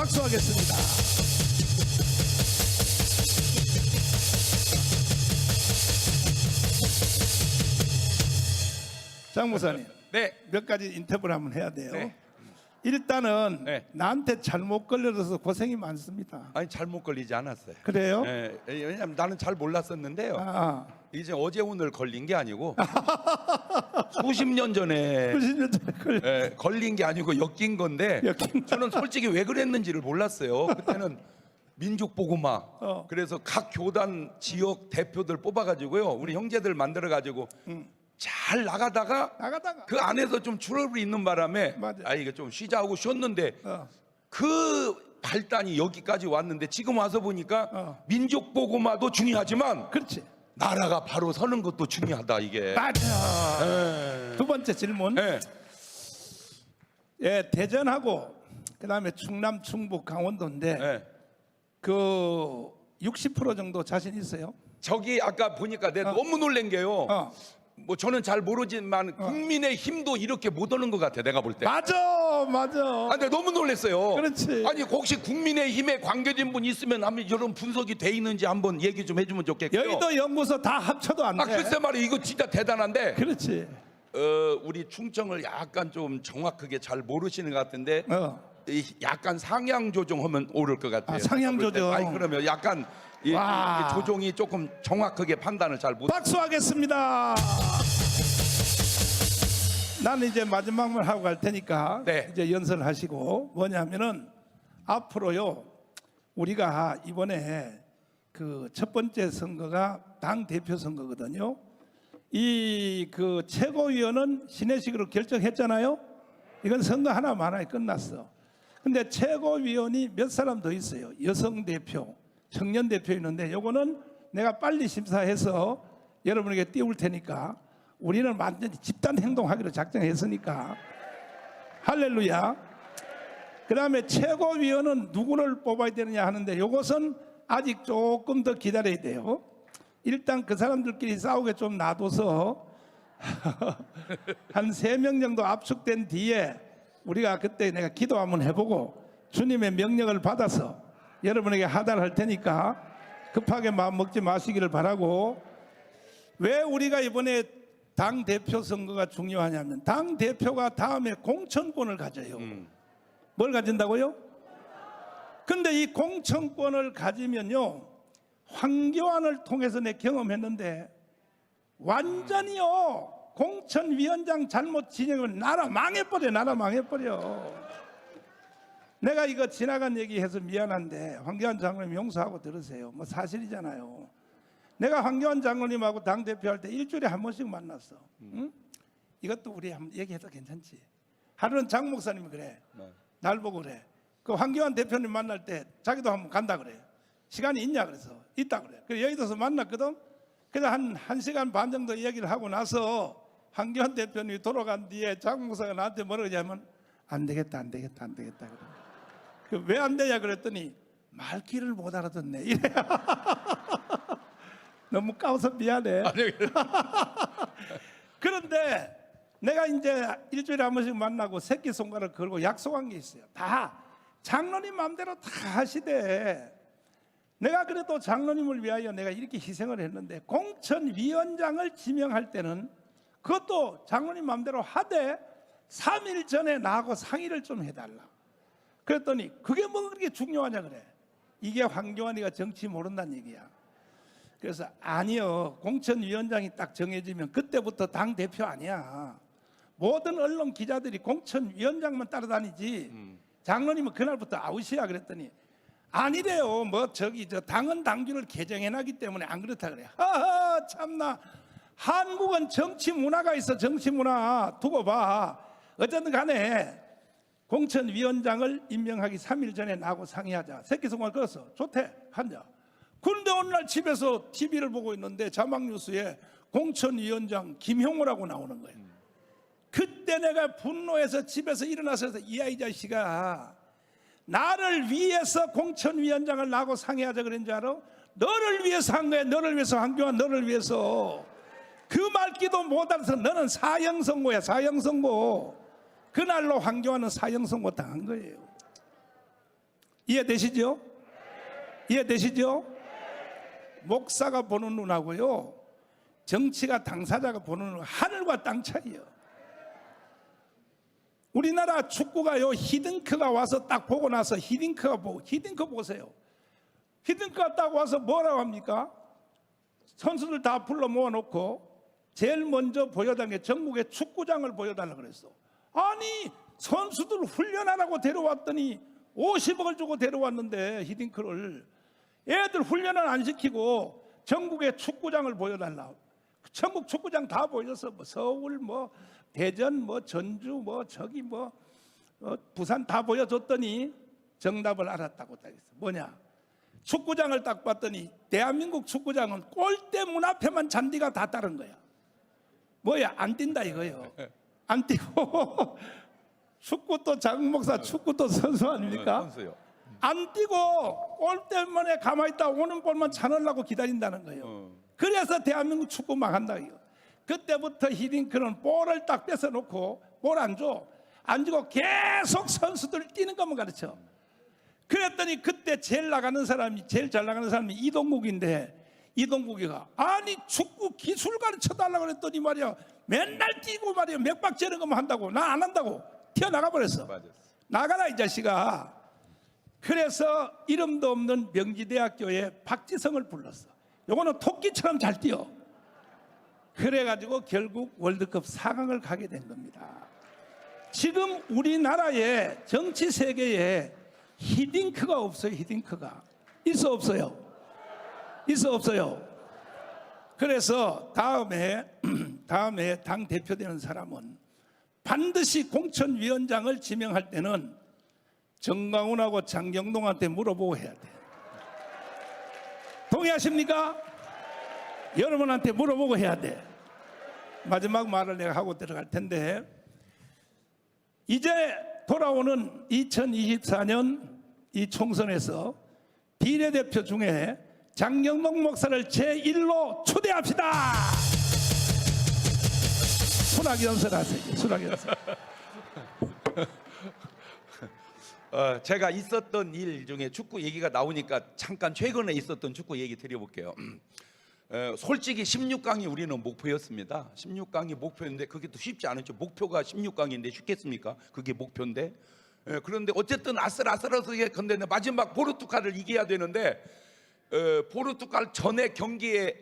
박수하겠습니다. 장 목사님, 네. 몇 가지 인터뷰를 한번 해야 돼요. 네. 일단은 네. 나한테 잘못 걸려서 고생이 많습니다. 아니 잘못 걸리지 않았어요. 그래요? 네, 왜냐면 나는 잘 몰랐었는데요. 이제 어제 오늘 걸린 게 아니고 수십 년 전에 90년 전에 걸려. 걸린 게 아니고 엮인 건데 엮인 저는 솔직히 왜 그랬는지를 몰랐어요. 그때는 민족 보고마 그래서 각 교단 지역 대표들 뽑아가지고요 우리 형제들 만들어가지고 잘 나가다가 그 안에서 좀 트러블이 있는 바람에 맞아. 이거 좀 쉬자 하고 쉬었는데 그 발단이 여기까지 왔는데 지금 와서 보니까 민족 보고마도 중요하지만 그렇지. 나라가 바로 서는 것도 중요하다 이게. 맞아. 에. 두 번째 질문. 예. 예, 대전하고 그다음에 충남, 충북, 강원도인데 예. 그 60% 정도 자신 있어요? 저기 아까 보니까 내가 너무 놀란 게요. 뭐 저는 잘 모르지만 국민의 힘도 이렇게 못 오는 것 같아 내가 볼 때. 맞아. 근데 너무 놀랐어요. 그렇지. 아니 혹시 국민의 힘에 관계된 분 있으면 한번 이런 분석이 돼 있는지 한번 얘기 좀 해주면 좋겠고요. 여의도 연구소 다 합쳐도 안 돼. 글쎄 말이야 이거 진짜 대단한데. 그렇지. 우리 충청을 약간 좀 정확하게 잘 모르시는 것 같은데 약간 상향 조정하면 오를 것 같아요. 상향 조정. 아니 그러면 약간 이 조종이 조금 정확하게 판단을 잘 못. 박수하겠습니다. 나는 이제 마지막 말 하고 갈 테니까 네. 이제 연설하시고 뭐냐면은 앞으로요 우리가 이번에 그 첫 번째 선거가 당 대표 선거거든요. 이 그 최고위원은 신혜식으로 결정했잖아요. 이건 선거 하나만 끝났어. 근데 최고위원이 몇 사람 더 있어요. 여성 대표, 청년 대표 있는데 요거는 내가 빨리 심사해서 여러분에게 띄울 테니까 우리는 완전히 집단 행동하기로 작정했으니까 할렐루야. 그 다음에 최고위원은 누구를 뽑아야 되느냐 하는데 요것은 아직 조금 더 기다려야 돼요. 일단 그 사람들끼리 싸우게 좀 놔둬서 한 3명 정도 압축된 뒤에 우리가 그때 내가 기도 한번 해보고 주님의 명령을 받아서 여러분에게 하달할 테니까 급하게 마음 먹지 마시기를 바라고. 왜 우리가 이번에 당 대표 선거가 중요하냐면 당 대표가 다음에 공천권을 가져요. 뭘 가진다고요? 근데 이 공천권을 가지면요 황교안을 통해서 내 경험했는데 완전히요 공천위원장 잘못 진행하면 나라 망해버려. 나라 망해버려. 내가 이거 지나간 얘기해서 미안한데 황교안 장로님 용서하고 들으세요. 뭐 사실이잖아요. 내가 황교안 장로님하고 당대표할 때 일주일에 한 번씩 만났어. 응? 이것도 우리 한번 얘기해도 괜찮지. 하루는 장 목사님이 그래. 날 보고 그래. 그 황교안 대표님 만날 때 자기도 한번 간다 그래. 시간이 있냐 그래서 있다 그래. 그래서 여의도에서 만났거든. 그래서 한 1시간 반 정도 얘기를 하고 나서 황교안 대표님이 돌아간 뒤에 장 목사가 나한테 뭐라고 하냐면 안 되겠다 그래. 왜 안 되냐 그랬더니 말귀를 못 알아듣네 이래. 너무 까워서 미안해. 그런데 내가 이제 일주일에 한 번씩 만나고 새끼손가락을 걸고 약속한 게 있어요. 다 장로님 마음대로 다 하시되 내가 그래도 장로님을 위하여 내가 이렇게 희생을 했는데 공천위원장을 지명할 때는 그것도 장로님 마음대로 하되 3일 전에 나하고 상의를 좀 해달라. 그랬더니 그게 뭐 그렇게 중요하냐 그래. 이게 황교안이가 정치 모른다는 얘기야. 그래서 아니요 공천위원장이 딱 정해지면 그때부터 당대표 아니야. 모든 언론 기자들이 공천위원장만 따라다니지 장로님은 그날부터 아웃이야. 그랬더니 아니래요. 뭐 저기 저 당헌 당규를 개정해놨기 때문에 안 그렇다 그래. 하하 참나. 한국은 정치 문화가 있어. 정치 문화 두고 봐. 어쨌든 간에 공천위원장을 임명하기 3일 전에 나하고 상의하자. 새끼손가락 걸었어. 좋대. 한자. 그런데 어느 날 집에서 TV를 보고 있는데 자막뉴스에 공천위원장 김형호라고 나오는 거예요. 그때 내가 분노해서 집에서 일어나서 이 자식아 나를 위해서 공천위원장을 나하고 상의하자 그런 줄 알아? 너를 위해서 한 거야. 너를 위해서. 황교안 너를 위해서. 그 말귀도 못 알아서 너는 사형선고야. 사형선고. 그날로 황교안은 사형선고 당한 거예요. 이해되시죠? 이해되시죠? 목사가 보는 눈하고요, 정치가 당사자가 보는 눈, 하늘과 땅 차이요. 우리나라 축구가요, 히딩크가 와서 딱 보고 나서 히딩크 보세요. 히딩크가 딱 와서 뭐라고 합니까? 선수들 다 불러 모아놓고 제일 먼저 보여달라는 게 전국의 축구장을 보여달라고 그랬어. 아니, 선수들 훈련하라고 데려왔더니 50억을 주고 데려왔는데, 히딩크를 애들 훈련을 안 시키고 전국의 축구장을 보여달라. 전국 축구장 다 보여줬어. 뭐 서울, 뭐 대전, 뭐 전주, 뭐 저기 뭐 부산 다 보여줬더니 정답을 알았다고 딱 했어. 뭐냐? 축구장을 딱 봤더니 대한민국 축구장은 골대 문 앞에만 잔디가 다 따른 거야. 뭐야? 안 뛴다 이거예요. 안 뛰고 축구도 장 목사, 축구도 선수 아닙니까? 선수요. 안 뛰고 골대문에 가만히 있다 오는 볼만 차느라고 기다린다는 거예요. 그래서 대한민국 축구 망한다 이거. 그때부터 히딩크는 볼을 딱 뺏어놓고 볼 안 줘. 안 주고 계속 선수들 뛰는 것만 가르쳐. 그랬더니 그때 제일 잘 나가는 사람이 이동국인데, 이동국이가 아니 축구 기술 가르쳐 달라고 그랬더니 말이야, 맨날 뛰고 말이야, 맥박 재는 것만 한다고. 나 안 한다고 튀어나가 버렸어. 맞았어. 나가라 이 자식아. 그래서 이름도 없는 명지대학교에 박지성을 불렀어. 요거는 토끼처럼 잘 뛰어. 그래가지고 결국 월드컵 4강을 가게 된 겁니다. 지금 우리나라의 정치 세계에 히딩크가 없어요. 히딩크가 있어 없어요? 있어 없어요? 그래서 다음에 당 대표 되는 사람은 반드시 공천위원장을 지명할 때는 정광훈하고 장경동한테 물어보고 해야 돼. 동의하십니까? 여러분한테 물어보고 해야 돼. 마지막 말을 내가 하고 들어갈 텐데, 이제 돌아오는 2024년 이 총선에서 비례대표 중에 장경동 목사를 제1로 초대합시다. 수락연설 하세요. 수락연설. 제가 있었던 일 중에 축구 얘기가 나오니까 잠깐 최근에 있었던 축구 얘기 드려볼게요. 솔직히 16강이 우리는 목표였습니다. 16강이 목표인데 그게 또 쉽지 않았죠. 목표가 16강인데 쉽겠습니까? 그게 목표인데. 그런데 어쨌든 아슬아슬하게 건데 마지막 포르투갈을 이겨야 되는데, 포르투갈 전에 경기에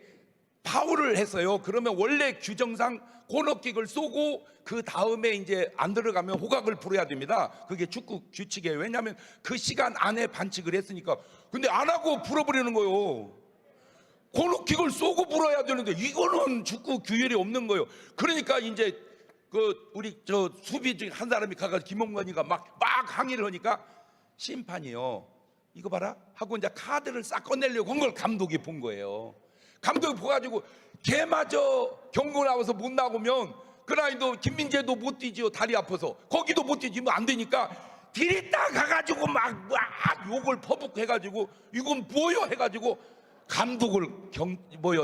파울을 했어요. 그러면 원래 규정상 코너킥을 쏘고 그 다음에 이제 안 들어가면 호각을 불어야 됩니다. 그게 축구 규칙이에요. 왜냐하면 그 시간 안에 반칙을 했으니까. 근데 안 하고 불어버리는 거예요. 코너킥을 쏘고 불어야 되는데 이거는 축구 규율이 없는 거예요. 그러니까 이제 우리 저 수비 중에 한 사람이 가서 김홍건이가 막 항의를 하니까 심판이요, 이거 봐라 하고 이제 카드를 싹 꺼내려고 한 걸 감독이 본 거예요. 감독이 보가지고 걔마저 경고 나와서 못 나오면 그 나이도 김민재도 못 뛰지요. 다리 아파서 거기도 못 뛰지면 안 되니까 디리다 가가지고 막 욕을 퍼붓해가지고 이건 뭐요 해가지고 감독을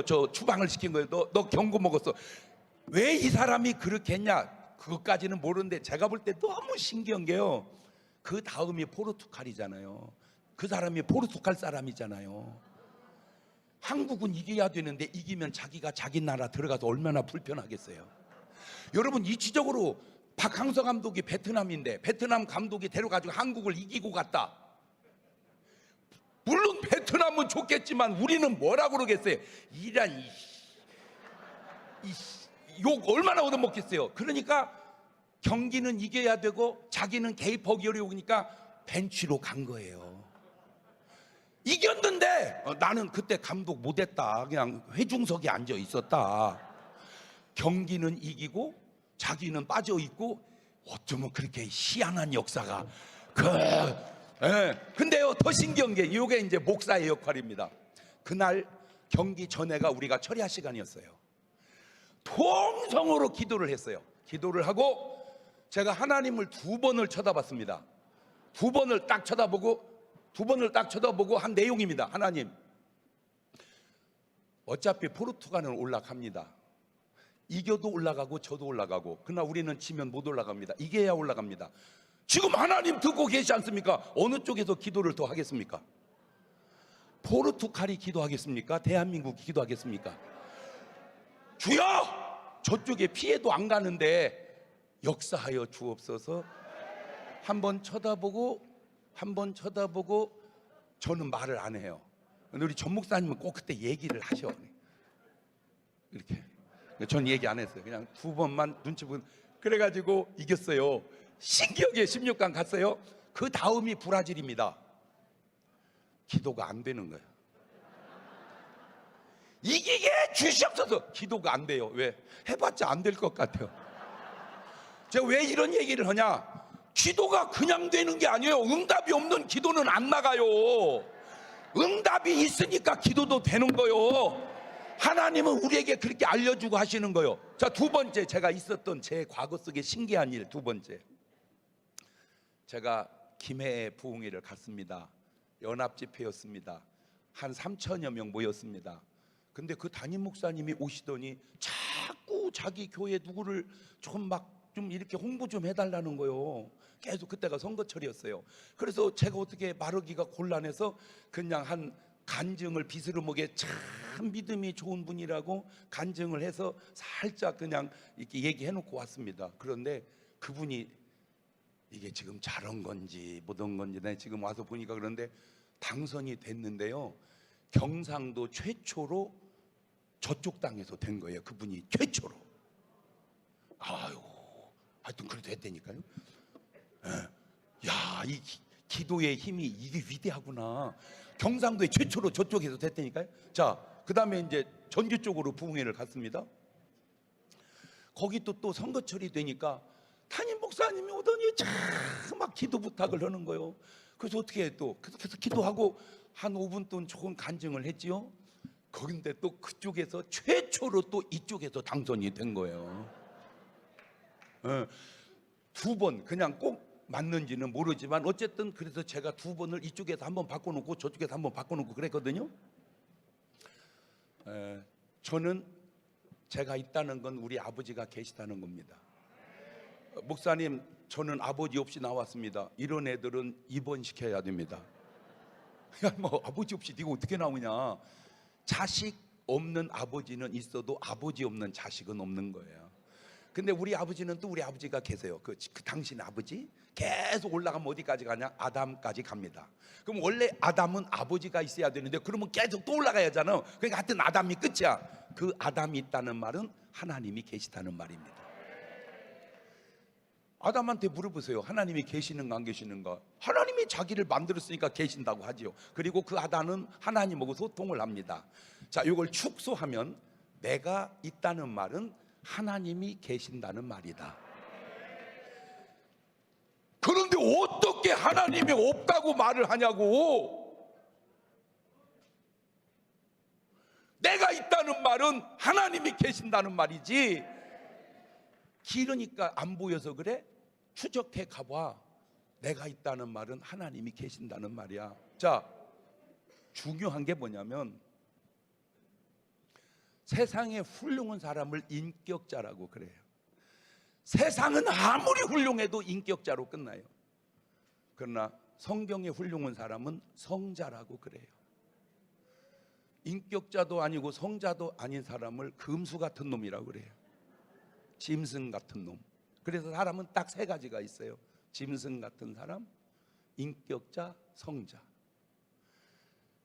저 추방을 시킨 거예요. 너 경고 먹었어. 왜 이 사람이 그렇게 했냐 그것까지는 모르는데, 제가 볼 때 너무 신기한 게요, 그 다음이 포르투갈이잖아요. 그 사람이 포르투갈 사람이잖아요. 한국은 이겨야 되는데 이기면 자기가 자기 나라 들어가서 얼마나 불편하겠어요. 여러분, 이치적으로 박항서 감독이 베트남인데 베트남 감독이 데려가지고 한국을 이기고 갔다. 물론 베트남은 좋겠지만 우리는 뭐라 그러겠어요? 이란 욕 얼마나 얻어먹겠어요. 그러니까 경기는 이겨야 되고 자기는 개입하기 어려우니까 벤치로 간 거예요. 이겼는데 나는 그때 감독 못했다. 그냥 회중석에 앉아 있었다. 경기는 이기고 자기는 빠져 있고, 어쩌면 그렇게 희한한 역사가 근데요, 더 신기한 게 이게 이제 목사의 역할입니다. 그날 경기 전에가 우리가 철야 시간이었어요. 통성으로 기도를 했어요. 기도를 하고 제가 하나님을 2번을 쳐다봤습니다. 2번을 딱 쳐다보고 한 내용입니다. 하나님, 어차피 포르투갈은 올라갑니다. 이겨도 올라가고 저도 올라가고, 그러나 우리는 지면 못 올라갑니다. 이겨야 올라갑니다. 지금 하나님 듣고 계시지 않습니까? 어느 쪽에서 기도를 더 하겠습니까? 포르투갈이 기도하겠습니까? 대한민국이 기도하겠습니까? 주여! 저쪽에 피해도 안 가는데 역사하여 주옵소서. 한번 쳐다보고 저는 말을 안 해요. 근데 우리 전 목사님은 꼭 그때 얘기를 하셔. 이렇게. 전 얘기 안 했어요. 그냥 두 번만 눈치 보고. 그래가지고 이겼어요. 신기하게 16강 갔어요. 그 다음이 브라질입니다. 기도가 안 되는 거예요. 이기게 주시옵소서. 기도가 안 돼요. 왜? 해봤자 안 될 것 같아요. 제가 왜 이런 얘기를 하냐? 기도가 그냥 되는 게 아니에요. 응답이 없는 기도는 안 나가요. 응답이 있으니까 기도도 되는 거요. 하나님은 우리에게 그렇게 알려주고 하시는 거요. 자, 두 번째, 제가 있었던 제 과거 속의 신기한 일 두 번째. 제가 김해 부흥회를 갔습니다. 연합집회였습니다. 한 3천여 명 모였습니다. 근데 그 담임 목사님이 오시더니 자꾸 자기 교회 누구를 좀 이렇게 홍보 좀 해달라는 거요. 계속 그때가 선거철이었어요. 그래서 제가 어떻게 말하기가 곤란해서 그냥 한 간증을 비스름하게 참 믿음이 좋은 분이라고 간증을 해서 살짝 그냥 이렇게 얘기해놓고 왔습니다. 그런데 그분이 이게 지금 잘한 건지 못한 건지 내가 지금 와서 보니까 그런데 당선이 됐는데요. 경상도 최초로 저쪽 땅에서 된 거예요. 그분이 최초로. 아유, 하여튼 그래도 했다니까요. 야, 이 기도의 힘이 이게 위대하구나. 경상도에 최초로 저쪽에서 됐다니까요. 자, 그 다음에 이제 전주 쪽으로 부흥회를 갔습니다. 거기 또 선거철이 되니까 담임 목사님이 오더니 막 기도 부탁을 하는 거예요. 그래서 어떻게 해 또 계속해서 기도하고 한 5분 동안 좋은 간증을 했지요. 그런데 또 그쪽에서 최초로 또 이쪽에서 당선이 된 거예요. 두 번 그냥 꼭 맞는지는 모르지만 어쨌든 그래서 제가 두 번을 이쪽에서 한번 바꿔놓고 저쪽에서 한번 바꿔놓고 그랬거든요. 저는 제가 있다는 건 우리 아버지가 계시다는 겁니다. 목사님, 저는 아버지 없이 나왔습니다. 이런 애들은 입원시켜야 됩니다. 야, 뭐 아버지 없이 네가 어떻게 나오냐? 자식 없는 아버지는 있어도 아버지 없는 자식은 없는 거예요. 근데 우리 아버지는 또 우리 아버지가 계세요. 그 당신 아버지 계속 올라가면 어디까지 가냐? 아담까지 갑니다. 그럼 원래 아담은 아버지가 있어야 되는데 그러면 계속 또 올라가야 하잖아요. 그러니까 하여튼 아담이 끝이야. 그 아담이 있다는 말은 하나님이 계시다는 말입니다. 아담한테 물어보세요. 하나님이 계시는가 안 계시는가? 하나님이 자기를 만들었으니까 계신다고 하지요. 그리고 그 아담은 하나님하고 소통을 합니다. 자, 이걸 축소하면 내가 있다는 말은 하나님이 계신다는 말이다. 그런데 어떻게 하나님이 없다고 말을 하냐고. 내가 있다는 말은 하나님이 계신다는 말이지. 길으니까 안 보여서 그래? 추적해 가봐. 내가 있다는 말은 하나님이 계신다는 말이야. 자, 중요한 게 뭐냐면 세상에 훌륭한 사람을 인격자라고 그래요. 세상은 아무리 훌륭해도 인격자로 끝나요. 그러나 성경에 훌륭한 사람은 성자라고 그래요. 인격자도 아니고 성자도 아닌 사람을 금수 같은 놈이라고 그래요. 짐승 같은 놈. 그래서 사람은 딱 세 가지가 있어요. 짐승 같은 사람, 인격자, 성자.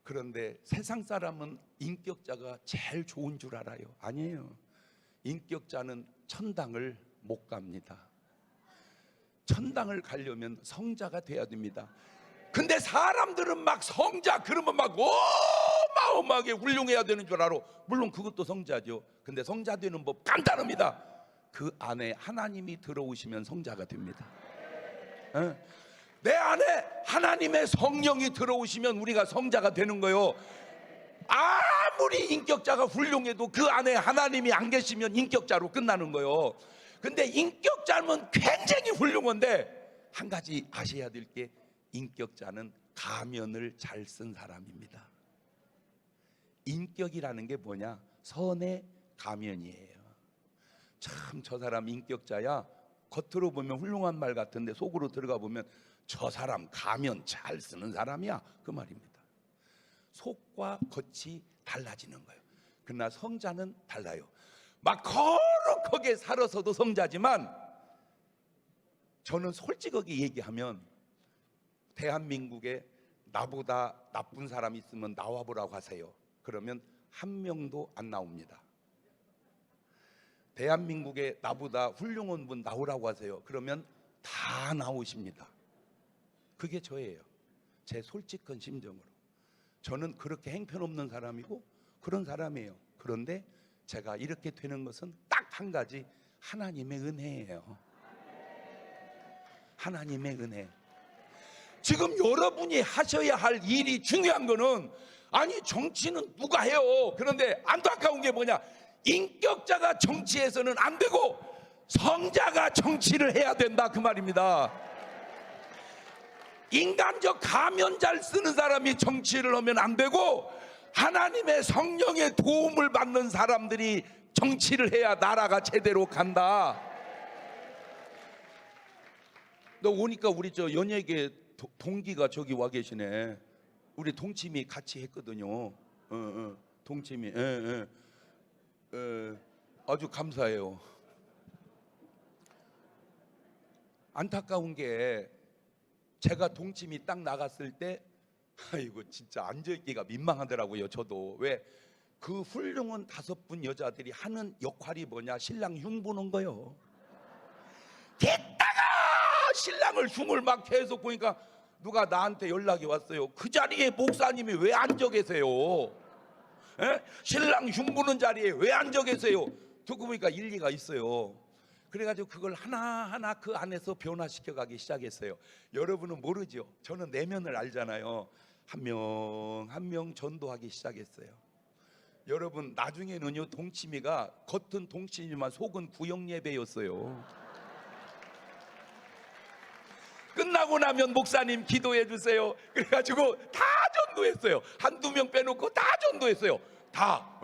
그런데 세상 사람은 인격자가 제일 좋은 줄 알아요. 아니에요. 인격자는 천당을 못 갑니다. 천당을 가려면 성자가 돼야 됩니다. 근데 사람들은 막 성자 그러면 막 어마어마하게 훌륭해야 되는 줄 알아. 물론 그것도 성자죠. 근데 성자 되는 법 간단합니다. 그 안에 하나님이 들어오시면 성자가 됩니다. 내 안에 하나님의 성령이 들어오시면 우리가 성자가 되는 거예요. 아무리 인격자가 훌륭해도 그 안에 하나님이 안 계시면 인격자로 끝나는 거예요. 근데 인격자는 굉장히 훌륭한데 한 가지 아셔야 될 게 인격자는 가면을 잘 쓴 사람입니다. 인격이라는 게 뭐냐? 선의 가면이에요. 참 저 사람 인격자야. 겉으로 보면 훌륭한 말 같은데 속으로 들어가 보면 저 사람 가면 잘 쓰는 사람이야, 그 말입니다. 속과 겉이 달라지는 거예요. 그러나 성자는 달라요. 막 거룩하게 살아서도 성자지만, 저는 솔직하게 얘기하면 대한민국에 나보다 나쁜 사람 있으면 나와보라고 하세요. 그러면 한 명도 안 나옵니다. 대한민국에 나보다 훌륭한 분 나오라고 하세요. 그러면 다 나오십니다. 그게 저예요. 제 솔직한 심정으로. 저는 그렇게 행편없는 사람이고 그런 사람이에요. 그런데 제가 이렇게 되는 것은 딱 한 가지, 하나님의 은혜예요. 하나님의 은혜. 지금 여러분이 하셔야 할 일이 중요한 거는, 아니 정치는 누가 해요. 그런데 안타까운 게 뭐냐, 인격자가 정치에서는 안 되고 성자가 정치를 해야 된다, 그 말입니다. 인간적 가면 잘 쓰는 사람이 정치를 하면 안 되고, 하나님의 성령의 도움을 받는 사람들이 정치를 해야 나라가 제대로 간다. 너 오니까 우리 저 연예계 동기가 저기 와 계시네. 우리 동치미 같이 했거든요. 동치미. 아주 감사해요. 안타까운 게, 제가 동치미 딱 나갔을 때, 아이고 진짜 앉아있기가 민망하더라고요. 저도. 왜? 그 훌륭한 5분 여자들이 하는 역할이 뭐냐, 신랑 흉 보는 거요. 됐다가 신랑을 흉을 막 계속 보니까 누가 나한테 연락이 왔어요. 그 자리에 목사님이 왜 앉아 계세요? 에? 신랑 흉 보는 자리에 왜 앉아 계세요? 듣고 보니까 일리가 있어요. 그래가지고 그걸 하나하나 그 안에서 변화시켜 가기 시작했어요. 여러분은 모르죠. 저는 내면을 알잖아요. 한 명 한 명 전도하기 시작했어요. 여러분, 나중에는요, 동치미가 겉은 동치미지만 속은 구역 예배였어요. 끝나고 나면 목사님 기도해 주세요. 그래가지고 다 전도했어요. 한두 명 빼놓고 다 전도했어요. 다.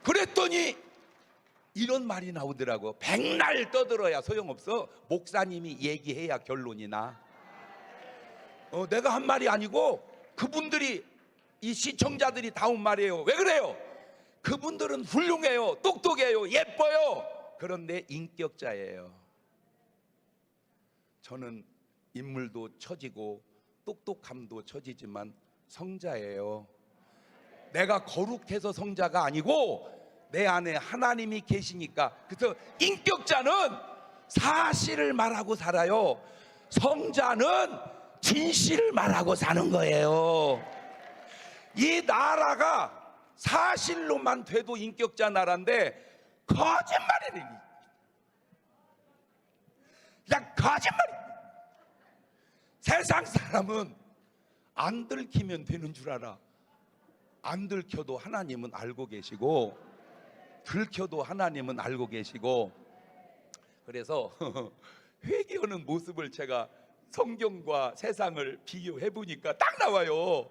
그랬더니 이런 말이 나오더라고. 백날 떠들어야 소용없어. 목사님이 얘기해야 결론이 나. 내가 한 말이 아니고 그분들이, 이 시청자들이 다 온 말이에요. 왜 그래요? 그분들은 훌륭해요, 똑똑해요, 예뻐요. 그런데 인격자예요. 저는 인물도 처지고 똑똑함도 처지지만 성자예요. 내가 거룩해서 성자가 아니고 내 안에 하나님이 계시니까. 그래서 인격자는 사실을 말하고 살아요. 성자는 진실을 말하고 사는 거예요. 이 나라가 사실로만 돼도 인격자 나라인데 거짓말이래. 그냥 거짓말이. 세상 사람은 안 들키면 되는 줄 알아. 안 들켜도 하나님은 알고 계시고, 들켜도 하나님은 알고 계시고. 그래서 회개하는 모습을 제가 성경과 세상을 비교해 보니까 딱 나와요.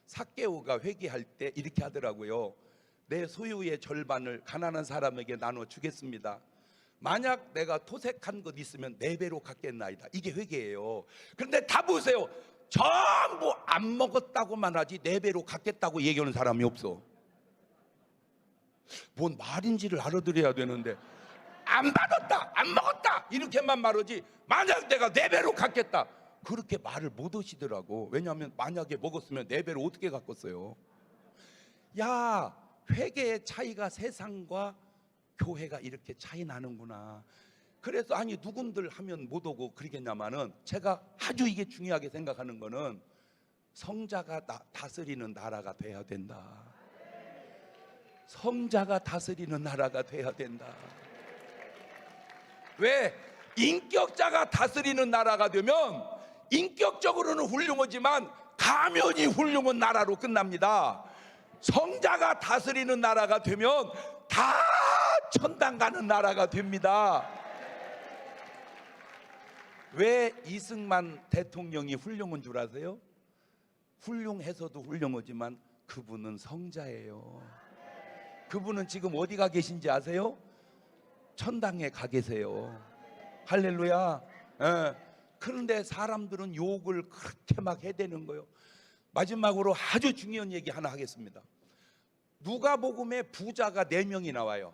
삭개오가 회개할 때 이렇게 하더라고요. 내 소유의 절반을 가난한 사람에게 나눠 주겠습니다. 만약 내가 토색한 것 있으면 4배로 갚겠나이다. 이게 회개예요. 그런데 다 보세요. 전부 안 먹었다고만 하지 4배로 갚겠다고 얘기하는 사람이 없어. 뭔 말인지를 알아들어야 되는데, 안 받았다, 안 먹었다 이렇게만 말하지, 만약 내가 4배로 갚겠다 그렇게 말을 못 하시더라고. 왜냐하면 만약에 먹었으면 4배로 어떻게 갚았어요? 야, 회개의 차이가 세상과 교회가 이렇게 차이 나는구나. 그래서 아니 누군들 하면 못 오고 그러겠냐마는, 제가 아주 이게 중요하게 생각하는 거는 성자가 다스리는 나라가 돼야 된다. 성자가 다스리는 나라가 돼야 된다. 왜? 인격자가 다스리는 나라가 되면 인격적으로는 훌륭하지만 가면이 훌륭한 나라로 끝납니다. 성자가 다스리는 나라가 되면 다 천당 가는 나라가 됩니다. 왜 이승만 대통령이 훌륭한 줄 아세요? 훌륭해서도 훌륭하지만 그분은 성자예요. 그분은 지금 어디가 계신지 아세요? 천당에 가 계세요. 할렐루야. 예. 그런데 사람들은 욕을 그렇게 막 해대는 거예요. 마지막으로 아주 중요한 얘기 하나 하겠습니다. 누가복음에 부자가 4명이 나와요.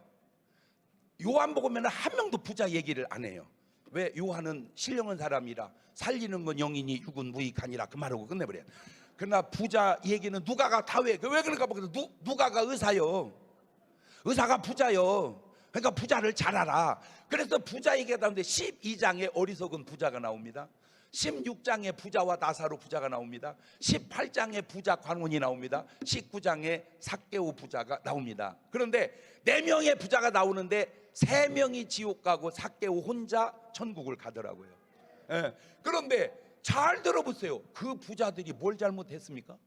요한복음에는 한 명도 부자 얘기를 안 해요. 왜? 요한은 신령한 사람이라 살리는 건 영이니 육은 무익하니라 그 말하고 끝내버려요. 그러나 부자 얘기는 누가가 다 왜 그럴까 보니까 누가가 의사요. 의사가 부자요. 그러니까 부자를 잘 알아. 그래서 부자 얘기가 나오는데 12장에 어리석은 부자가 나옵니다. 16장에 부자와 나사로 부자가 나옵니다. 18장에 부자 관원이 나옵니다. 19장에 삭개오 부자가 나옵니다. 그런데 4명의 부자가 나오는데 3명이 지옥 가고 삭개오 혼자 천국을 가더라고요. 예. 그런데 잘 들어보세요. 그 부자들이 뭘 잘못했습니까?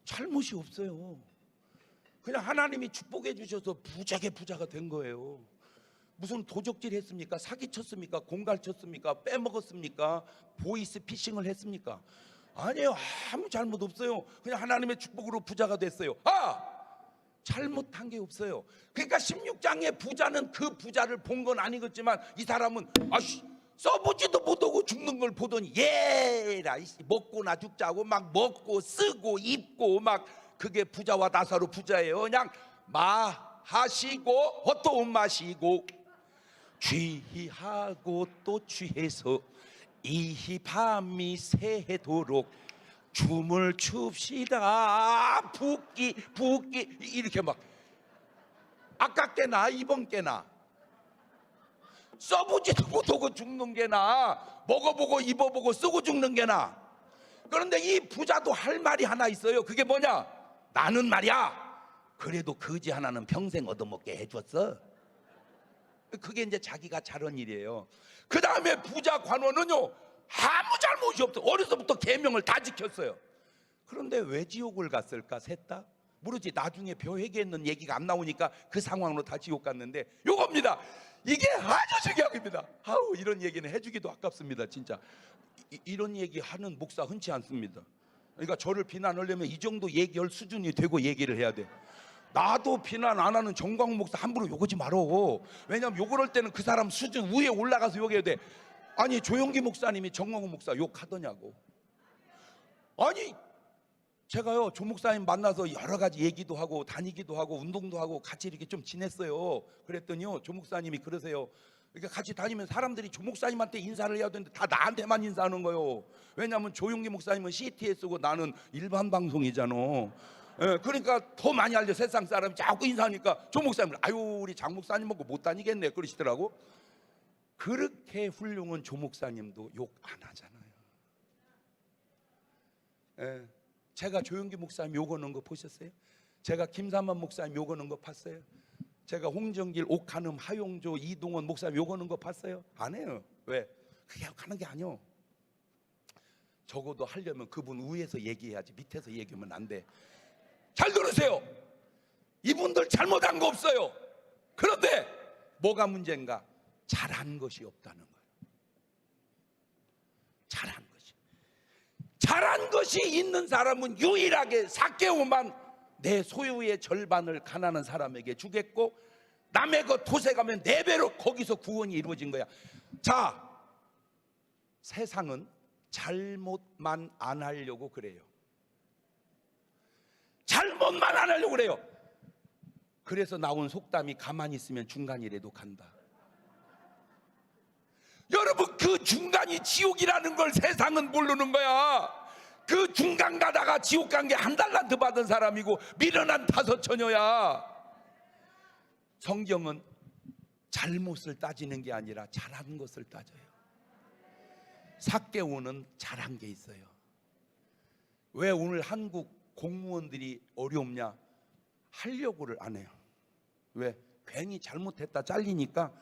잘못이 없어요. 그냥 하나님이 축복해 주셔서 부자게 부자가 된 거예요. 무슨 도적질 했습니까? 사기쳤습니까? 공갈쳤습니까? 빼먹었습니까? 보이스피싱을 했습니까? 아니에요. 아무 잘못 없어요. 그냥 하나님의 축복으로 부자가 됐어요. 잘못한 게 없어요. 그러니까 16장의 부자는 그 부자를 본 건 아니겠지만 이 사람은 써보지도 못하고 죽는 걸 보더니 얘라 먹고나 죽자고 막 먹고 쓰고 입고 막 그게 부자와 나사로 부자예요. 그냥 마하시고 헛돈 마시고 취하고 또 취해서 이 밤이 새도록 춤을 춥시다. 붓기 이렇게 막 아깝게나 이번 게나 써보지도 못하고 죽는 게나 먹어보고 입어보고 쓰고 죽는 게나. 그런데 이 부자도 할 말이 하나 있어요. 그게 뭐냐? 나는 말이야 그래도 거지 하나는 평생 얻어먹게 해줬어. 그게 이제 자기가 잘한 일이에요. 그 다음에 부자 관원은요 아무 잘못이 없어. 어려서부터 계명을 다 지켰어요. 그런데 왜 지옥을 갔을까? 셋 다? 모르지. 나중에 벼회개했는 얘기가 안 나오니까 그 상황으로 다 지옥 갔는데 요겁니다. 이게 아주 중요한 겁니다. 이런 얘기는 해주기도 아깝습니다. 진짜 이런 얘기 하는 목사 흔치 않습니다. 그러니까 저를 비난하려면 이 정도 얘기할 수준이 되고 얘기를 해야 돼. 나도 비난 안 하는 정광훈 목사 함부로 욕하지 말어. 왜냐면 욕을 할 때는 그 사람 수준 위에 올라가서 욕해야 돼. 아니 조용기 목사님이 정광훈 목사 욕하더냐고. 아니 제가요 조 목사님 만나서 여러 가지 얘기도 하고 다니기도 하고 운동도 하고 같이 이렇게 좀 지냈어요. 그랬더니요 조 목사님이 그러세요. 그러니까 같이 다니면 사람들이 조 목사님한테 인사를 해야 되는데 다 나한테만 인사하는 거예요. 왜냐하면 조용기 목사님은 CTS고 나는 일반 방송이잖아. 그러니까 더 많이 알죠. 세상 사람이 자꾸 인사하니까 조 목사님 우리 장 목사님하고 못 다니겠네 그러시더라고. 그렇게 훌륭한 조 목사님도 욕 안 하잖아요. 제가 조용기 목사님 욕하는 거 보셨어요? 제가 김삼만 목사님 욕하는 거 봤어요? 제가 홍정길, 옥한음, 하용조, 이동원 목사님 욕하는 거 봤어요? 안 해요. 왜? 그게 욕하는 게 아니요. 적어도 하려면 그분 위에서 얘기해야지 밑에서 얘기하면 안 돼. 잘 들으세요. 이분들 잘못한 거 없어요. 그런데 뭐가 문제인가? 잘한 것이 없다는 거예요. 잘한 것이 있는 사람은 유일하게 삭개오만 내 소유의 절반을 가난한 사람에게 주겠고 남의 것 도색하면 4배로 거기서 구원이 이루어진 거야. 자, 세상은 잘못만 안 하려고 그래요. 잘못만 안 하려고 그래요. 그래서 나온 속담이 가만히 있으면 중간이라도 간다. 여러분 그 중간이 지옥이라는 걸 세상은 모르는 거야. 그 중간 가다가 지옥 간 게 한 달란트 받은 사람이고 미련한 5 처녀야. 성경은 잘못을 따지는 게 아니라 잘한 것을 따져요. 삭개오는 잘한 게 있어요. 왜 오늘 한국 공무원들이 어렵냐? 하려고를 안 해요. 왜? 괜히 잘못했다 잘리니까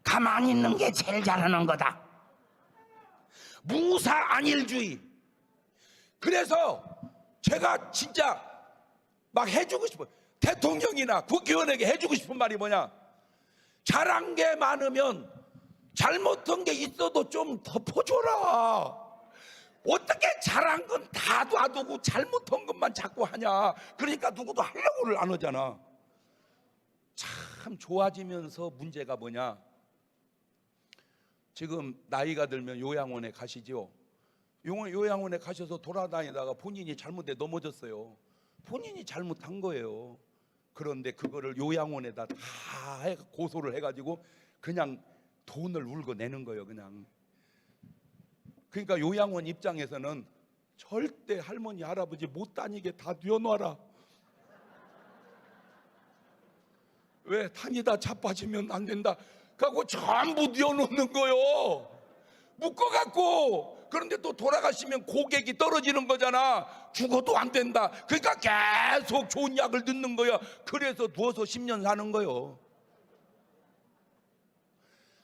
가만히 있는 게 제일 잘하는 거다. 무사 안일주의. 그래서 제가 진짜 막 해주고 싶어요. 대통령이나 국회의원에게 해주고 싶은 말이 뭐냐? 잘한 게 많으면 잘못한 게 있어도 좀 덮어줘라. 어떻게 잘한 건 다 놔두고 잘못한 것만 자꾸 하냐? 그러니까 누구도 하려고를 안 하잖아. 참 참 좋아지면서 문제가 뭐냐? 지금 나이가 들면 요양원에 가시죠. 요양원에 가셔서 돌아다니다가 본인이 잘못돼 넘어졌어요. 본인이 잘못한 거예요. 그런데 그거를 요양원에다 다 고소를 해가지고 그냥 돈을 울고 내는 거예요. 그냥. 그러니까 요양원 입장에서는 절대 할머니 할아버지 못 다니게 다 뉘어놔라. 왜? 다니다 자빠지면 안 된다. 그하고 전부 뉘어놓는 거요. 묶어갖고. 그런데 또 돌아가시면 고객이 떨어지는 거잖아. 죽어도 안 된다. 그러니까 계속 좋은 약을 넣는 거야. 그래서 누워서 10년 사는 거요.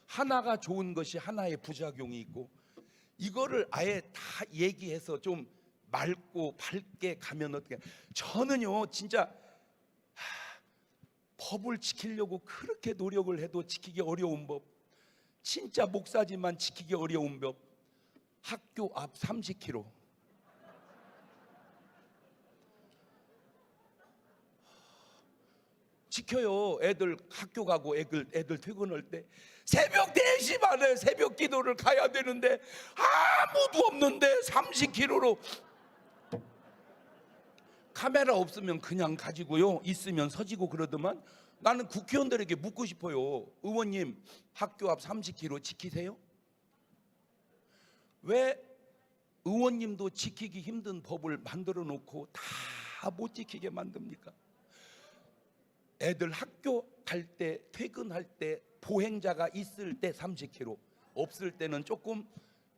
하나가 좋은 것이 하나의 부작용이 있고, 이거를 아예 다 얘기해서 좀 맑고 밝게 가면 어떻게? 저는요 진짜 법을 지키려고 그렇게 노력을 해도 지키기 어려운 법, 진짜 목사지만 지키기 어려운 법, 학교 앞 30km. 지켜요. 애들 학교 가고 애들 퇴근할 때 새벽 4시 반에 새벽 기도를 가야 되는데 아무도 없는데 30km로. 카메라 없으면 그냥 가지고요, 있으면 서지고 그러더만. 나는 국회의원들에게 묻고 싶어요. 의원님, 학교 앞 30km 지키세요? 왜 의원님도 지키기 힘든 법을 만들어 놓고 다 못 지키게 만듭니까? 애들 학교 갈 때, 퇴근할 때, 보행자가 있을 때 30km, 없을 때는 조금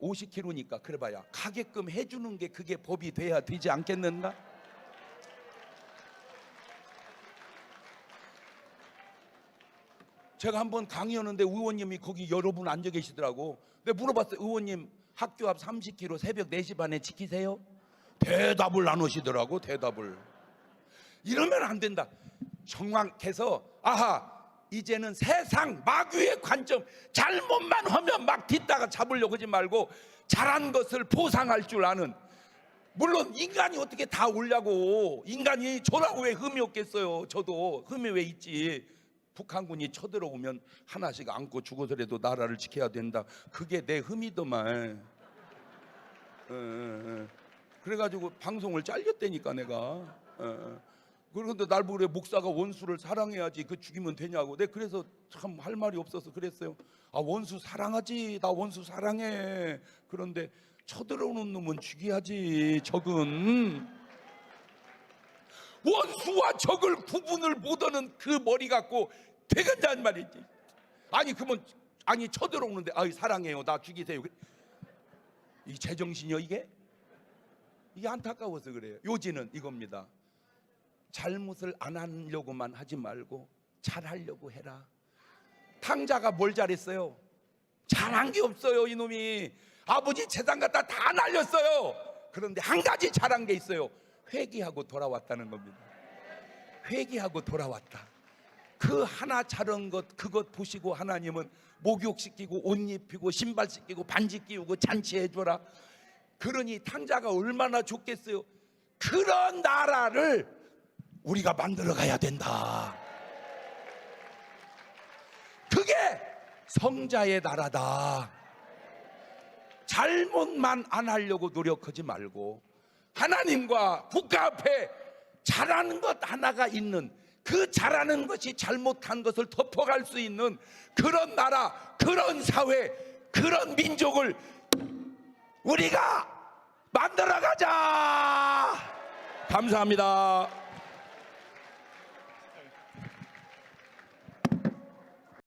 50km니까 그래봐야 가게끔 해주는 게 그게 법이 돼야 되지 않겠는가? 제가 한번 강의하는데 의원님이 거기 여러분 앉아 계시더라고. 내가 물어봤어요. 의원님, 학교 앞 30km 새벽 4시 반에 지키세요? 대답을 안 하시더라고. 대답을. 이러면 안 된다. 정확해서 아하, 이제는 세상 마귀의 관점, 잘못만 하면 막 뒷다가 잡으려고 하지 말고 잘한 것을 포상할 줄 아는. 물론 인간이 어떻게 다 오려고, 인간이 저라고 왜 흠이 없겠어요. 저도 흠이 왜 있지. 북한군이 쳐들어오면 하나씩 안고 죽어서라도 나라를 지켜야 된다. 그게 내 흠이더만. 그래가지고 방송을 잘렸다니까 내가. 그런데 날 보래 목사가 원수를 사랑해야지 그 죽이면 되냐고. 내가 그래서 참 할 말이 없어서 그랬어요. 아, 원수 사랑하지. 나 원수 사랑해. 그런데 쳐들어오는 놈은 죽여야지. 적은 원수와 적을 구분을 못하는 그 머리 갖고 되겠다는 말이지. 아니 그러면 아니 쳐들어오는데 아이 사랑해요, 나 죽이세요. 이 제정신이요 이게? 이게 안타까워서 그래요. 요지는 이겁니다. 잘못을 안 하려고만 하지 말고 잘하려고 해라. 탕자가 뭘 잘했어요? 잘한 게 없어요. 이놈이 아버지 재산 갖다 다 날렸어요. 그런데 한 가지 잘한 게 있어요. 회개하고 돌아왔다는 겁니다. 회개하고 돌아왔다. 그 하나 잘한 것, 그것 보시고 하나님은 목욕시키고 옷 입히고 신발 씻기고 반지 끼우고 잔치해줘라. 그러니 탕자가 얼마나 좋겠어요. 그런 나라를 우리가 만들어 가야 된다. 그게 성자의 나라다. 잘못만 안 하려고 노력하지 말고 하나님과 국가 앞에 잘하는 것 하나가 있는, 그 잘하는 것이 잘못한 것을 덮어갈 수 있는 그런 나라, 그런 사회, 그런 민족을 우리가 만들어 가자. 감사합니다.